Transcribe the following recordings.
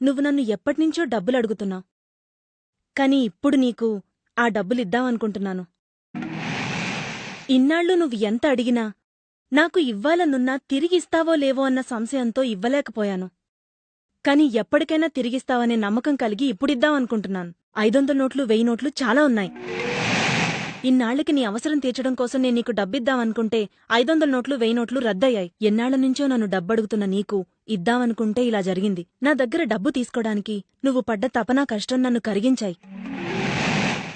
నువ్వు నన్ను ఎప్పటినుంచో డబ్బులడుగుతున్నావు. కాని ఇప్పుడు నీకు ఆ డబ్బులిద్దామనుకుంటున్నాను. ఇన్నాళ్ళు నువ్వు ఎంత అడిగినా నాకు ఇవ్వాలనున్నా తిరిగిస్తావో లేవో అన్న సంశయంతో ఇవ్వలేకపోయాను. కాని ఎప్పటికైనా తిరిగిస్తావనే నమ్మకం కలిగి ఇప్పుడిద్దామనుకుంటున్నాను. 500 నోట్లు 1000 నోట్లు చాలా ఉన్నాయి. ఇన్నాళ్లకి నీ అవసరం తీర్చడం కోసం నేను నీకు డబ్బిద్దామనుకుంటే 500 నోట్లు 1000 నోట్లు రద్దయ్యాయి. ఎన్నాళ్లనుంచో నన్ను డబ్బడుగుతున్న నీకు ఇద్దామనుకుంటే ఇలా జరిగింది. నా దగ్గర డబ్బు తీసుకోడానికి నువ్వు పడ్డ తపనా కష్టం నన్ను కరిగించాయి.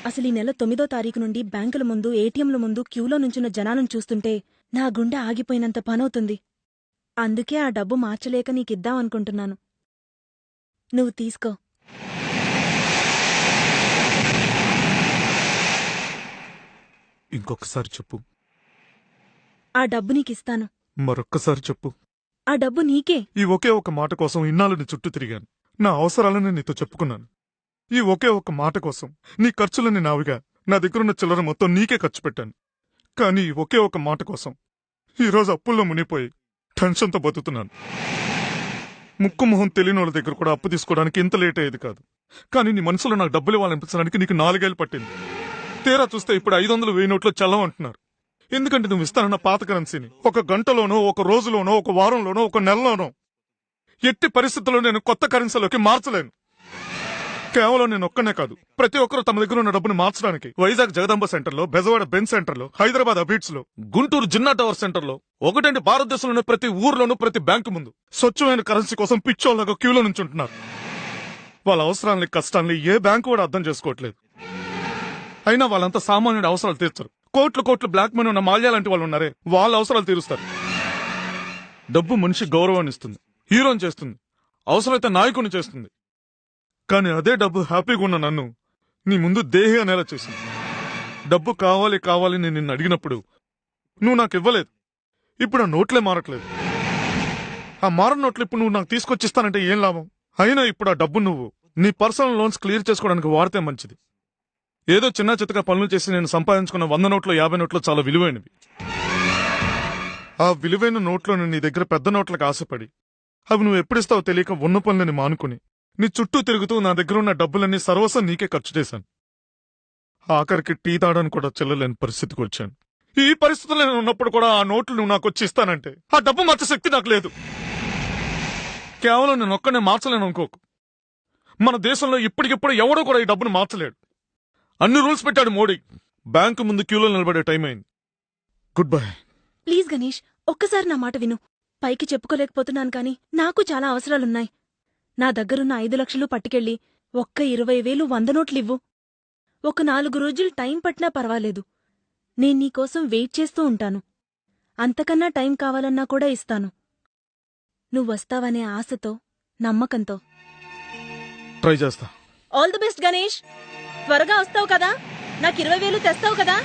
అసలీ నెల 9వ తారీఖు నుండి బ్యాంకుల ముందు ఏటీఎంల ముందు క్యూలో నుంచున్న జనాలను చూస్తుంటే నా గుండె ఆగిపోయినంత పనవుతుంది. అందుకే ఆ డబ్బు మార్చలేక నీకిద్దామనుకుంటున్నాను. నువ్వు తీసుకో. ఇంకొకసారి చెప్పు. ఆ డబ్బు నీకిస్తాను. మరొక్కసారి చెప్పు. ఆ డబ్బు నీకే. ఈ ఒకే ఒక మాట కోసం ఇన్నాళ్ళు నీ చుట్టూ తిరిగాను. నా అవసరాలను నీతో చెప్పుకున్నాను. ఈ ఒకే ఒక మాట కోసం నీ ఖర్చులని నావిగా నా దగ్గరున్న చిల్లర మొత్తం నీకే ఖర్చు పెట్టాను. కానీ ఈ ఒకే ఒక మాట కోసం ఈరోజు అప్పుల్లో మునిగిపోయి టెన్షన్తో బతుకుతున్నాను. ముక్కు మొహం తెలియని వాళ్ళ దగ్గర కూడా అప్పు తీసుకోవడానికి ఇంత లేట్ అయ్యేది కాదు. కానీ నీ మనసులో నాకు డబ్బులు ఇవ్వాలనిపించడానికి నీకు 4 ఏళ్ళు పట్టింది. తీరా చూస్తే ఇప్పుడు 500 1000 నోట్లు చల్లవంటున్నారు. ఎందుకంటే నువ్వు ఇస్తానన్న పాత కరెన్సీని ఒక గంటలోనో, ఒక రోజులోనో, ఒక వారంలోనో, ఒక నెలలోనో ఎట్టి పరిస్థితుల్లో నేను కొత్త కరెన్సీలోకి మార్చలేను. కేవలం నేను ఒక్కనే కాదు, ప్రతి ఒక్కరూ తమ దగ్గర ఉన్న డబ్బును మార్చడానికి వైజాగ్ జగదాంబ సెంటర్లో, బెజవాడ బెన్ సెంటర్లో, హైదరాబాద్ అబీట్స్ లో, గుంటూరు జిన్నా టవర్ సెంటర్లో, ఒకటంటే భారతదేశంలోని ప్రతి ఊర్లోనూ ప్రతి బ్యాంకు ముందు స్వచ్ఛమైన కరెన్సీ కోసం పిచ్చోళ్ళగా క్యూలో నుంచి ఉంటున్నారు. వాళ్ళ అవసరాలని, కష్టాన్ని ఏ బ్యాంకు కూడా అర్థం చేసుకోవట్లేదు. అయినా వాళ్ళంతా సామాన్యుడి అవసరాలు తీర్చరు. కోట్లు కోట్లు బ్లాక్ మనీ ఉన్న మాల్యా లాంటి వాళ్ళు ఉన్నారే, వాళ్ళ అవసరాలు తీరుస్తారు. డబ్బు మనిషి గౌరవాన్ని ఇస్తుంది, హీరోని చేస్తుంది, అవసరమైతే నాయకుని చేస్తుంది. కానీ అదే డబ్బు హ్యాపీగా ఉన్న నన్ను నీ ముందు దేహి అనేలా చేసింది. డబ్బు కావాలి కావాలి నేను నిన్ను అడిగినప్పుడు నువ్వు నాకు ఇవ్వలేదు. ఇప్పుడు ఆ నోట్లే మారట్లేదు. ఆ మారని నోట్లు ఇప్పుడు నువ్వు నాకు తీసుకొచ్చిస్తానంటే ఏం లాభం? అయినా ఇప్పుడు ఆ డబ్బు నువ్వు నీ పర్సనల్ లోన్స్ క్లియర్ చేసుకోవడానికి వాడితే మంచిది. ఏదో చిన్న చిత్తగా పనులు చేసి నేను సంపాదించుకున్న 100 నోట్లు 50 నోట్లు చాలా విలువైనవి. ఆ విలువైన నోట్లను నీ దగ్గర పెద్ద నోట్లకు ఆశపడి అవి నువ్వు ఎప్పుడిస్తావో తెలియక ఉన్న పనులని మానుకుని నీ చుట్టూ తిరుగుతూ నా దగ్గర ఉన్న డబ్బులన్నీ సర్వస్వం నీకే ఖర్చు చేశాను. ఆఖరికి టీ తాగడానికి కూడా చెల్లలేని పరిస్థితికి వచ్చాను. ఈ పరిస్థితుల్లో నేను ఉన్నప్పుడు కూడా ఆ నోట్లు నువ్వు నాకు వచ్చి ఇస్తానంటే ఆ డబ్బు మార్చే శక్తి నాకు లేదు. కేవలం నేను ఒక్కనే మార్చలేను అనుకోకు. మన దేశంలో ఇప్పటికిప్పుడు ఎవడో కూడా ఈ డబ్బును మార్చలేడు. అన్ని రూల్స్ పెట్టాడు మోడీ. బ్యాంకు ముందు క్యూలో నిలబడే టైం అయింది. Good bye. ప్లీజ్ గణేష్, ఒక్కసారి నా మాట విను. పైకి చెప్పుకోలేకపోతున్నాను కాని నాకు చాలా అవసరాలున్నాయి. నా దగ్గరున్న 5 లక్షలు పట్టుకెళ్ళి ఒక్క 20,000 100 నోట్లివ్వు. ఒక 4 రోజులు టైం పట్టినా పర్వాలేదు. నేను నీకోసం వెయిట్ చేస్తూ ఉంటాను. అంతకన్నా టైం కావాలన్నా కూడా ఇస్తాను. నువ్వొస్తావనే ఆశతో, నమ్మకంతో. ట్రై చేస్తా. All the best Ganesh. త్వరగా వస్తావు కదా? నాకు 20,000 తెస్తావు కదా?